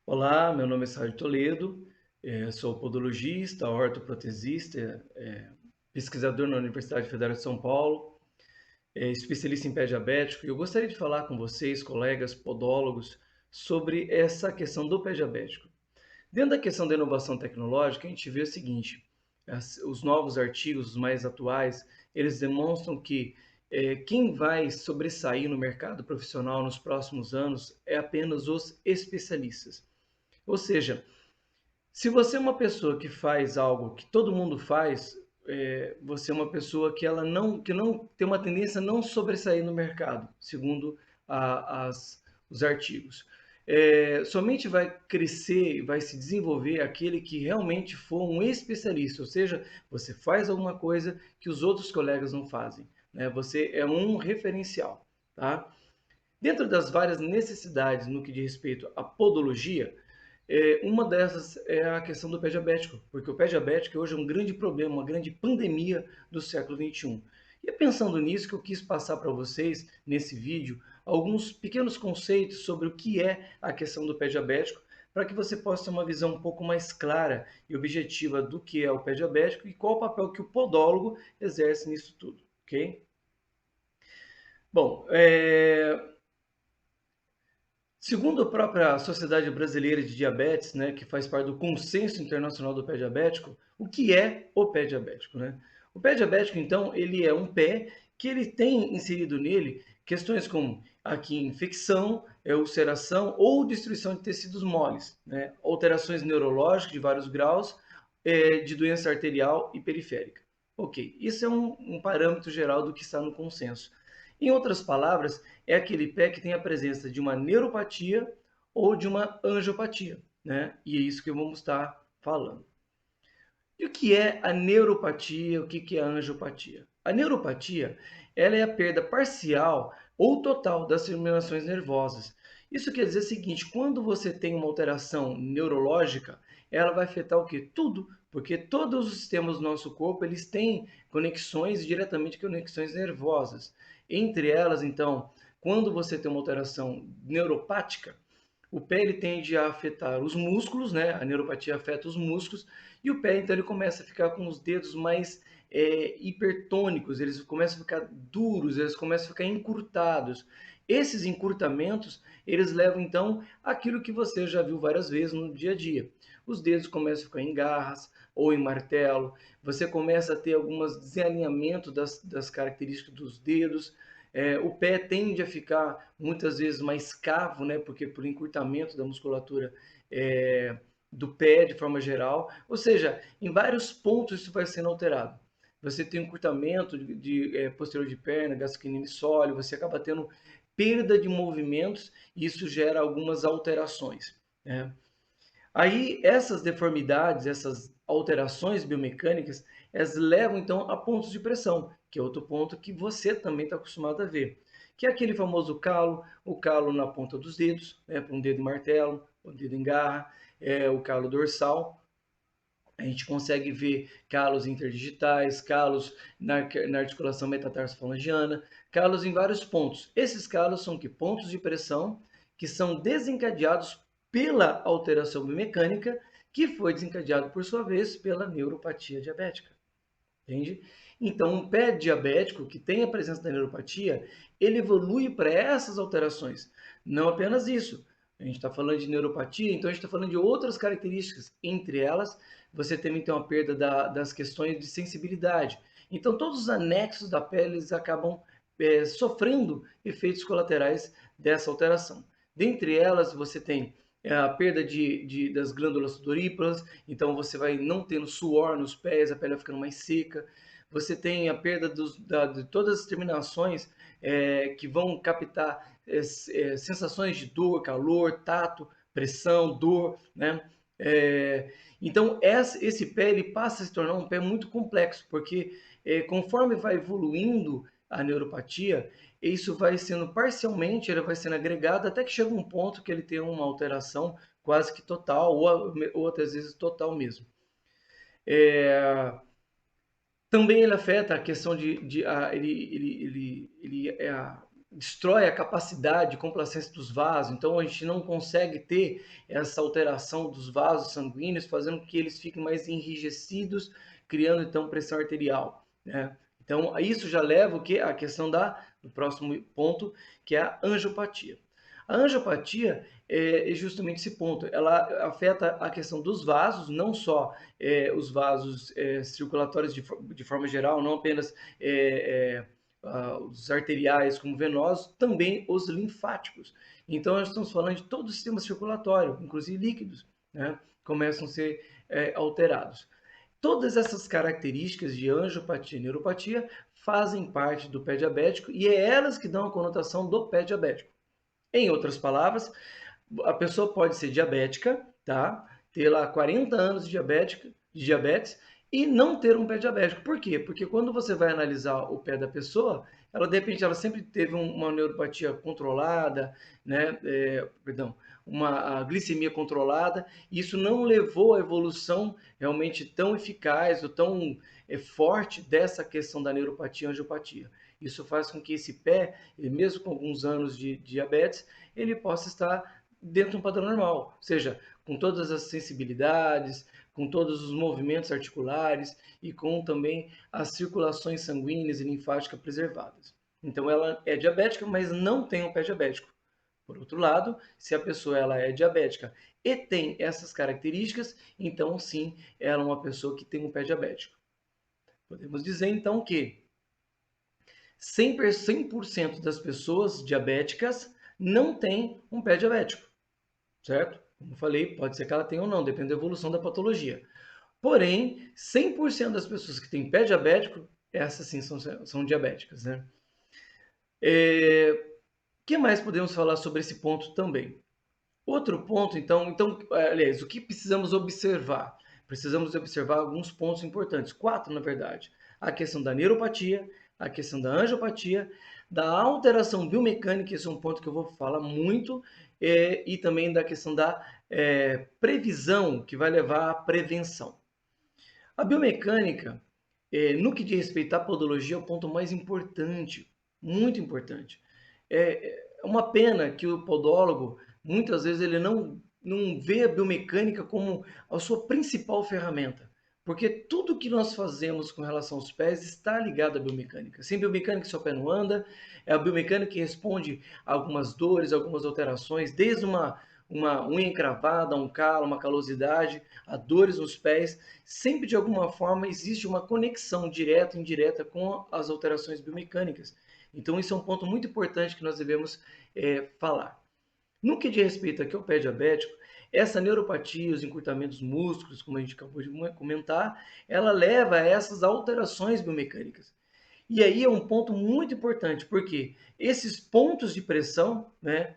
Olá, meu nome é Sérgio Toledo, sou podologista, ortoprotesista, pesquisador na Universidade Federal de São Paulo, especialista em pé diabético, e eu gostaria de falar com vocês, colegas podólogos, sobre essa questão do pé diabético. Dentro da questão da inovação tecnológica, a gente vê o seguinte: os novos artigos, os mais atuais, eles demonstram que quem vai sobressair no mercado profissional nos próximos anos é apenas os especialistas. Ou seja, se você é uma pessoa que faz algo que todo mundo faz, você é uma pessoa que não tem uma tendência a não sobressair no mercado, segundo a, as, os artigos. Somente vai crescer, vai se desenvolver aquele que realmente for um especialista, ou seja, você faz alguma coisa que os outros colegas não fazem, né? Você é um referencial, tá? Dentro das várias necessidades no que diz respeito à podologia, uma dessas é a questão do pé diabético, porque o pé diabético hoje é um grande problema, uma grande pandemia do século XXI. E é pensando nisso que eu quis passar para vocês, nesse vídeo, alguns pequenos conceitos sobre o que é a questão do pé diabético, para que você possa ter uma visão um pouco mais clara e objetiva do que é o pé diabético e qual o papel que o podólogo exerce nisso tudo, ok? Bom, segundo a própria Sociedade Brasileira de Diabetes, né, que faz parte do Consenso Internacional do Pé Diabético, o que é o pé diabético, né? O pé diabético, então, ele é um pé que ele tem inserido nele questões como aqui infecção, ulceração ou destruição de tecidos moles, né? Alterações neurológicas de vários graus, de doença arterial e periférica. Ok, isso é um parâmetro geral do que está no consenso. Em outras palavras, é aquele pé que tem a presença de uma neuropatia ou de uma angiopatia, né? E é isso que vamos estar falando. E o que é a neuropatia? O que é a angiopatia? A neuropatia, ela é a perda parcial ou total das terminações nervosas. Isso quer dizer o seguinte: quando você tem uma alteração neurológica, ela vai afetar o que? Tudo, porque todos os sistemas do nosso corpo eles têm conexões, diretamente conexões nervosas. Entre elas, então, quando você tem uma alteração neuropática, o pé ele tende a afetar os músculos, né? A neuropatia afeta os músculos e o pé então ele começa a ficar com os dedos mais hipertônicos, eles começam a ficar duros, eles começam a ficar encurtados. Esses encurtamentos eles levam então aquilo que você já viu várias vezes no dia a dia. Os dedos começam a ficar em garras ou em martelo. Você começa a ter alguns desalinhamentos das características dos dedos. O pé tende a ficar muitas vezes mais cavo, né? Porque por encurtamento da musculatura do pé de forma geral. Ou seja, em vários pontos isso vai sendo alterado. Você tem encurtamento posterior de perna, gastrocnêmio sóleo, você acaba tendo perda de movimentos e isso gera algumas alterações, né? Aí essas deformidades, essas alterações biomecânicas, elas levam então a pontos de pressão, que é outro ponto que você também está acostumado a ver, que é aquele famoso calo, o calo na ponta dos dedos, né, para um dedo em martelo, o dedo em garra, o calo dorsal. A gente consegue ver calos interdigitais, calos na articulação metatarsofalangiana, calos em vários pontos. Esses calos são que pontos de pressão que são desencadeados pela alteração biomecânica, que foi desencadeado por sua vez pela neuropatia diabética. Entende? Então, um pé diabético que tem a presença da neuropatia, ele evolui para essas alterações. Não apenas isso. A gente está falando de neuropatia, então a gente está falando de outras características. Entre elas, você tem então a perda das questões de sensibilidade. Então, todos os anexos da pele eles acabam sofrendo efeitos colaterais dessa alteração. Dentre elas, você tem a perda das glândulas sudoríparas, então você vai não tendo suor nos pés, a pele vai ficando mais seca. Você tem a perda de todas as terminações que vão captar sensações de dor, calor, tato, pressão, dor, né? Então esse pé ele passa a se tornar um pé muito complexo, porque conforme vai evoluindo a neuropatia, isso vai sendo parcialmente, ele vai sendo agregado até que chega um ponto que ele tem uma alteração quase que total, ou outras vezes total mesmo. É, também ele afeta a questão destrói a capacidade de complacência dos vasos, então a gente não consegue ter essa alteração dos vasos sanguíneos, fazendo com que eles fiquem mais enrijecidos, criando então pressão arterial, né? Então isso já leva o que? A questão do próximo ponto, que é a angiopatia. A angiopatia é justamente esse ponto, ela afeta a questão dos vasos, não só os vasos circulatórios de forma geral, não apenas os arteriais como venosos, também os linfáticos. Então, nós estamos falando de todo o sistema circulatório, inclusive líquidos, né, começam a ser alterados. Todas essas características de angiopatia e neuropatia fazem parte do pé diabético e é elas que dão a conotação do pé diabético. Em outras palavras, a pessoa pode ser diabética, tá? Ter lá 40 anos de diabetes e não ter um pé diabético. Por quê? Porque quando você vai analisar o pé da pessoa, ela de repente ela sempre teve uma neuropatia controlada, né? Uma glicemia controlada. E isso não levou à evolução realmente tão eficaz ou tão forte dessa questão da neuropatia e angiopatia. Isso faz com que esse pé, mesmo com alguns anos de diabetes, ele possa estar dentro de um padrão normal, ou seja, com todas as sensibilidades, com todos os movimentos articulares e com também as circulações sanguíneas e linfáticas preservadas. Então ela é diabética, mas não tem um pé diabético. Por outro lado, se a pessoa ela é diabética e tem essas características, então sim, ela é uma pessoa que tem um pé diabético. Podemos dizer então que 100% das pessoas diabéticas não têm um pé diabético, certo? Como eu falei, pode ser que ela tenha ou não, depende da evolução da patologia. Porém, 100% das pessoas que têm pé diabético, essas sim são diabéticas, né? O que mais podemos falar sobre esse ponto também? Outro ponto, aliás, o que precisamos observar? Precisamos observar alguns pontos importantes, 4 na verdade. A questão da neuropatia, a questão da angiopatia, da alteração biomecânica, esse é um ponto que eu vou falar muito, e também da questão da previsão, que vai levar à prevenção. A biomecânica, no que diz respeito à podologia, é o ponto mais importante, muito importante. É uma pena que o podólogo, muitas vezes, ele não vê a biomecânica como a sua principal ferramenta. Porque tudo que nós fazemos com relação aos pés está ligado à biomecânica. Sem biomecânica, seu pé não anda. É a biomecânica que responde a algumas dores, algumas alterações, desde uma unha encravada, um calo, uma calosidade, a dores nos pés. Sempre, de alguma forma, existe uma conexão direta e indireta com as alterações biomecânicas. Então, isso é um ponto muito importante que nós devemos falar. No que diz respeito aqui ao pé diabético, essa neuropatia, os encurtamentos músculos, como a gente acabou de comentar, ela leva a essas alterações biomecânicas. E aí é um ponto muito importante, porque esses pontos de pressão, né,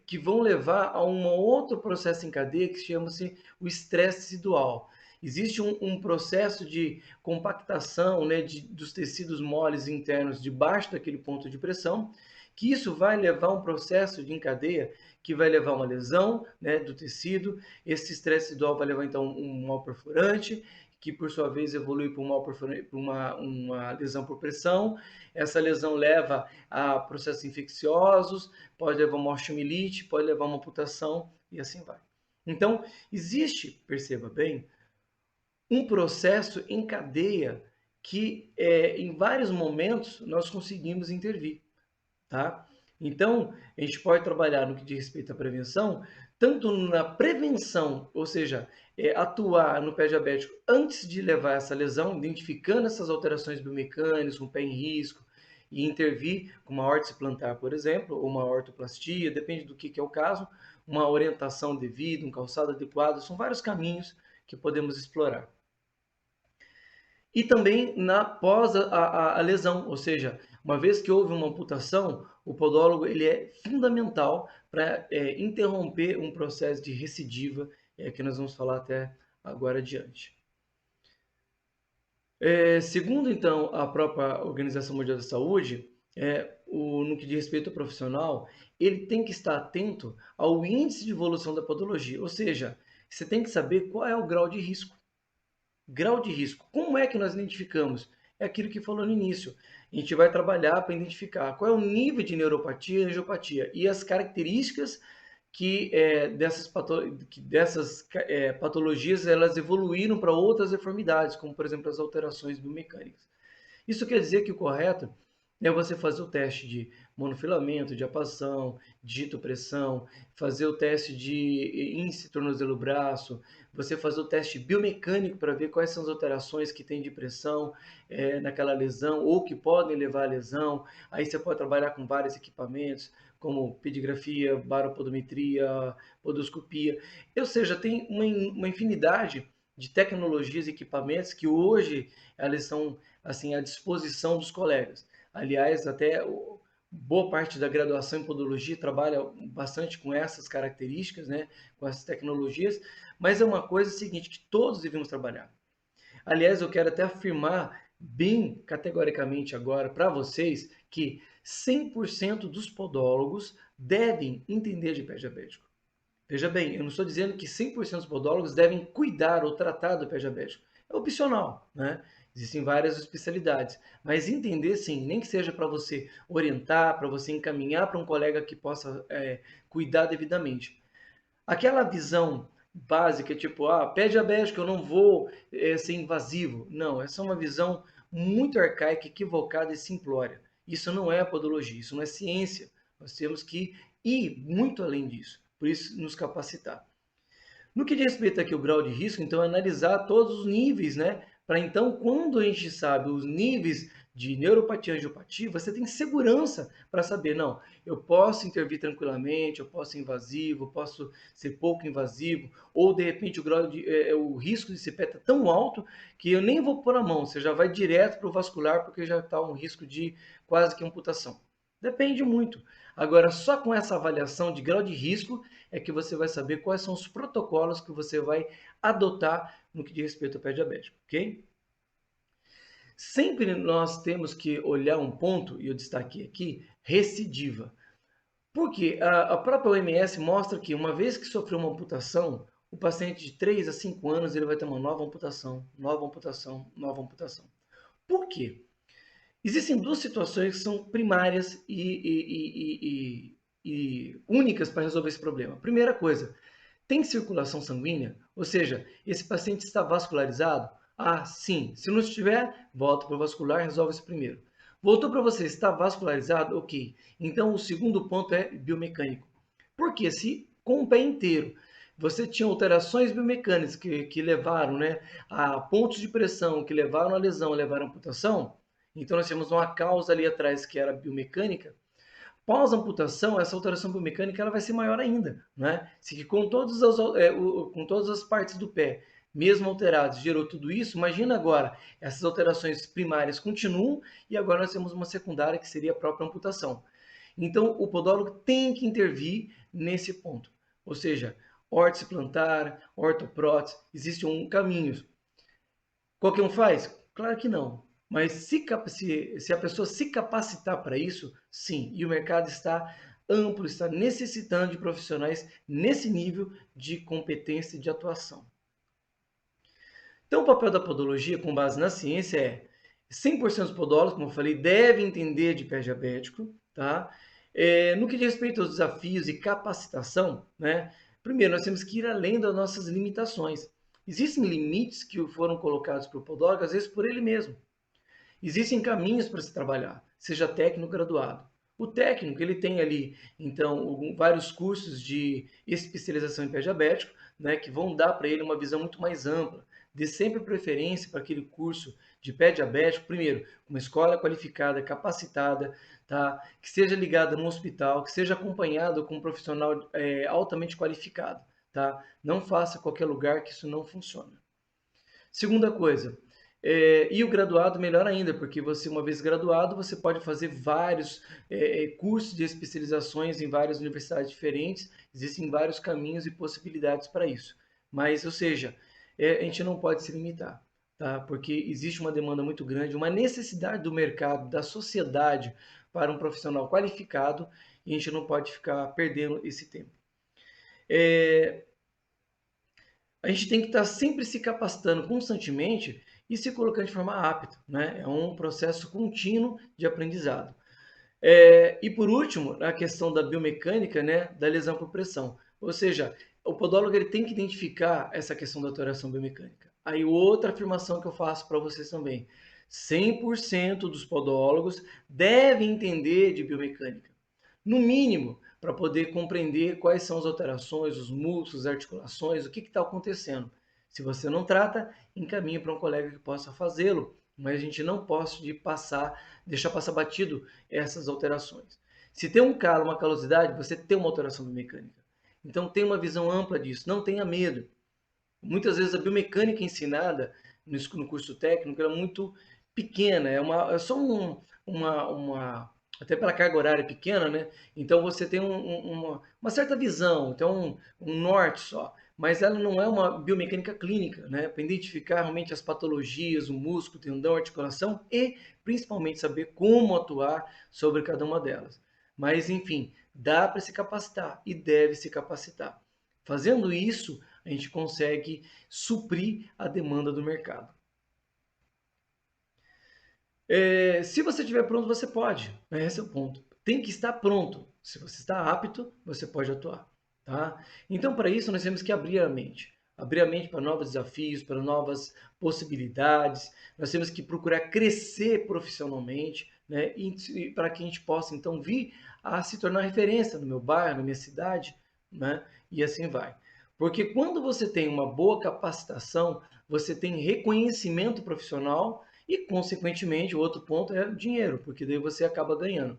que vão levar a um outro processo em cadeia que chama-se o estresse tecidual. Existe um processo de compactação, né, dos tecidos moles internos debaixo daquele ponto de pressão, que isso vai levar a um processo de encadeia que vai levar a uma lesão, né, do tecido. Esse estresse tecidual vai levar então um mal perfurante, que por sua vez evolui para uma lesão por pressão. Essa lesão leva a processos infecciosos, pode levar a uma osteomielite, pode levar a uma amputação e assim vai. Então, existe, perceba bem, um processo em cadeia que em vários momentos nós conseguimos intervir, tá? Então, a gente pode trabalhar no que diz respeito à prevenção, tanto na prevenção, ou seja, atuar no pé diabético antes de levar essa lesão, identificando essas alterações biomecânicas, um pé em risco, e intervir com uma órtese plantar, por exemplo, ou uma ortoplastia, depende do que é o caso, uma orientação devida, um calçado adequado, são vários caminhos que podemos explorar. E também na pós a lesão, ou seja, uma vez que houve uma amputação, o podólogo ele é fundamental para interromper um processo de recidiva, que nós vamos falar até agora adiante. Segundo, então, a própria Organização Mundial da Saúde, no que diz respeito ao profissional, ele tem que estar atento ao índice de evolução da podologia, ou seja, você tem que saber qual é o grau de risco. Grau de risco. Como é que nós identificamos? É aquilo que falou no início. A gente vai trabalhar para identificar qual é o nível de neuropatia e angiopatia e as características que dessas patologias elas evoluíram para outras deformidades, como por exemplo as alterações biomecânicas. Isso quer dizer que o correto é você fazer o teste de monofilamento, de apação, digitopressão, fazer o teste de índice tornozelo-braço, você fazer o teste biomecânico para ver quais são as alterações que tem de pressão naquela lesão ou que podem levar à lesão. Aí você pode trabalhar com vários equipamentos, como pedigrafia, baropodometria, podoscopia. Ou seja, tem uma infinidade de tecnologias e equipamentos que hoje elas são assim à disposição dos colegas. Aliás, até boa parte da graduação em podologia trabalha bastante com essas características, né, com essas tecnologias, mas é uma coisa seguinte que todos devemos trabalhar. Aliás, eu quero até afirmar bem categoricamente agora para vocês que 100% dos podólogos devem entender de pé diabético. Veja bem, eu não estou dizendo que 100% dos podólogos devem cuidar ou tratar do pé diabético. É opcional, né? Existem várias especialidades, mas entender sim, nem que seja para você orientar, para você encaminhar para um colega que possa cuidar devidamente. Aquela visão básica, tipo, pé diabético, eu não vou ser invasivo. Não, essa é uma visão muito arcaica, equivocada e simplória. Isso não é podologia, isso não é ciência. Nós temos que ir muito além disso, por isso nos capacitar. No que diz respeito aqui ao grau de risco, então, é analisar todos os níveis, né? Para então, quando a gente sabe os níveis de neuropatia e angiopatia, você tem segurança para saber, não, eu posso intervir tranquilamente, eu posso ser invasivo, eu posso ser pouco invasivo, ou de repente o risco de CPET está tão alto que eu nem vou pôr a mão, você já vai direto para o vascular porque já está um risco de quase que amputação. Depende muito. Agora, só com essa avaliação de grau de risco é que você vai saber quais são os protocolos que você vai adotar no que diz respeito ao pé diabético, ok? Sempre nós temos que olhar um ponto, e eu destaquei aqui, recidiva. Porque a própria OMS mostra que uma vez que sofreu uma amputação, o paciente de 3 a 5 anos ele vai ter uma nova amputação, nova amputação, nova amputação. Por quê? Existem duas situações que são primárias e únicas para resolver esse problema. Primeira coisa, tem circulação sanguínea? Ou seja, esse paciente está vascularizado? Sim. Se não estiver, volta para o vascular e resolve isso primeiro. Voltou para você, está vascularizado? Ok. Então, o segundo ponto é biomecânico. Porque se com o pé inteiro você tinha alterações biomecânicas que levaram, né, a pontos de pressão, que levaram a lesão, levaram a amputação, então nós temos uma causa ali atrás que era biomecânica. Pós-amputação, essa alteração biomecânica ela vai ser maior ainda, né? Se com todas as partes do pé, mesmo alteradas, gerou tudo isso, imagina agora, essas alterações primárias continuam e agora nós temos uma secundária que seria a própria amputação. Então, o podólogo tem que intervir nesse ponto. Ou seja, órtese plantar, ortoprótese, existem caminhos. Qualquer um faz? Claro que não. Mas se a pessoa se capacitar para isso, sim. E o mercado está amplo, está necessitando de profissionais nesse nível de competência e de atuação. Então, o papel da podologia, com base na ciência, é 100% dos podólogos, como eu falei, devem entender de pé diabético, tá? No que diz respeito aos desafios e capacitação, né? Primeiro, nós temos que ir além das nossas limitações. Existem limites que foram colocados para o podólogo, às vezes por ele mesmo. Existem caminhos para se trabalhar, seja técnico ou graduado. O técnico, ele tem ali, então, vários cursos de especialização em pé diabético, né, que vão dar para ele uma visão muito mais ampla. Dê sempre preferência para aquele curso de pé diabético, primeiro, uma escola qualificada, capacitada, tá? Que seja ligada no hospital, que seja acompanhado com um profissional altamente qualificado, tá? Não faça qualquer lugar que isso não funciona. Segunda coisa, e o graduado melhor ainda, porque você, uma vez graduado, você pode fazer vários cursos de especializações em várias universidades diferentes, existem vários caminhos e possibilidades para isso. Mas, ou seja, a gente não pode se limitar, tá? Porque existe uma demanda muito grande, uma necessidade do mercado, da sociedade para um profissional qualificado, e a gente não pode ficar perdendo esse tempo. A gente tem que estar sempre se capacitando constantemente e se colocando de forma apta, né? É um processo contínuo de aprendizado. E por último, a questão da biomecânica, né, da lesão por pressão. Ou seja, o podólogo ele tem que identificar essa questão da alteração biomecânica. Aí outra afirmação que eu faço para vocês também. 100% dos podólogos devem entender de biomecânica. No mínimo, para poder compreender quais são as alterações, os músculos, as articulações, o que está acontecendo. Se você não trata, encaminhe para um colega que possa fazê-lo, mas a gente não pode deixar passar batido essas alterações. Se tem um calo, uma calosidade, você tem uma alteração biomecânica. Então tenha uma visão ampla disso, não tenha medo. Muitas vezes a biomecânica ensinada no curso técnico é muito pequena, é só até pela carga horária pequena, né? Então você tem uma certa visão, então um norte só, mas ela não é uma biomecânica clínica, né? Para identificar realmente as patologias, o músculo, o tendão, a articulação e principalmente saber como atuar sobre cada uma delas. Mas enfim, dá para se capacitar e deve se capacitar. Fazendo isso, a gente consegue suprir a demanda do mercado. Se você estiver pronto, você pode. Esse é o ponto. Tem que estar pronto. Se você está apto, você pode atuar. Tá? Então, para isso, nós temos que abrir a mente. Abrir a mente para novos desafios, para novas possibilidades. Nós temos que procurar crescer profissionalmente, né? E para que a gente possa, então, vir a se tornar referência no meu bairro, na minha cidade, né? E assim vai. Porque quando você tem uma boa capacitação, você tem reconhecimento profissional e, consequentemente, o outro ponto é dinheiro, porque daí você acaba ganhando.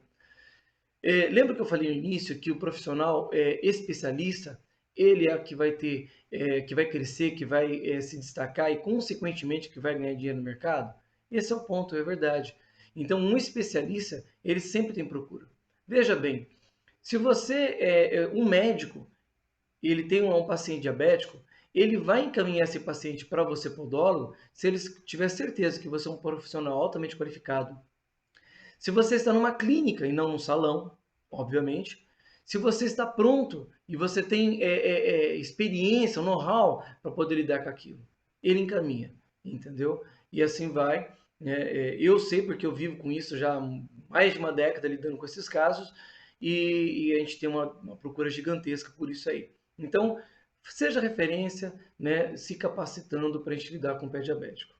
Lembra que eu falei no início que o profissional especialista, ele é que vai ter, que vai crescer, que vai se destacar e, consequentemente, que vai ganhar dinheiro no mercado? Esse é o ponto, é verdade. Então, um especialista, ele sempre tem procura. Veja bem, se você é um médico, ele tem um paciente diabético, ele vai encaminhar esse paciente para você, podólogo, se ele tiver certeza que você é um profissional altamente qualificado. Se você está numa clínica e não num salão, obviamente. Se você está pronto e você tem experiência, know-how para poder lidar com aquilo, ele encaminha, entendeu? E assim vai. Eu sei porque eu vivo com isso já há mais de uma década lidando com esses casos e a gente tem uma procura gigantesca por isso aí. Então, seja referência, né, se capacitando para a gente lidar com o pé diabético.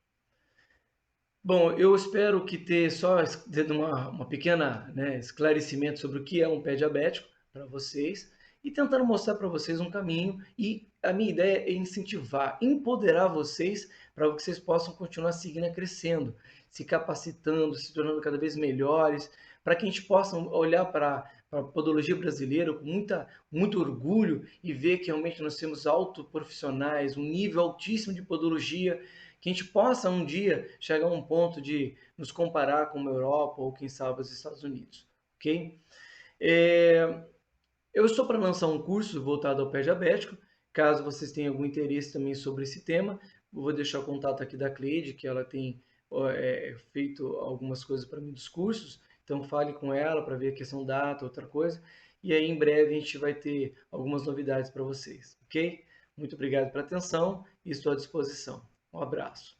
Bom, eu espero que ter só dando uma pequena, né, esclarecimento sobre o que é um pé diabético para vocês e tentando mostrar para vocês um caminho e a minha ideia é incentivar, empoderar vocês para que vocês possam continuar seguindo e crescendo, se capacitando, se tornando cada vez melhores, para que a gente possa olhar para a podologia brasileira com muito orgulho e ver que realmente nós temos alto profissionais, um nível altíssimo de podologia que a gente possa um dia chegar a um ponto de nos comparar com a Europa ou quem sabe os Estados Unidos, ok? É, eu estou para lançar um curso voltado ao pé diabético, caso vocês tenham algum interesse também sobre esse tema, eu vou deixar o contato aqui da Cleide, que ela tem feito algumas coisas para mim dos cursos, então fale com ela para ver a questão data, outra coisa, e aí em breve a gente vai ter algumas novidades para vocês, ok? Muito obrigado pela atenção e estou à disposição. Um abraço.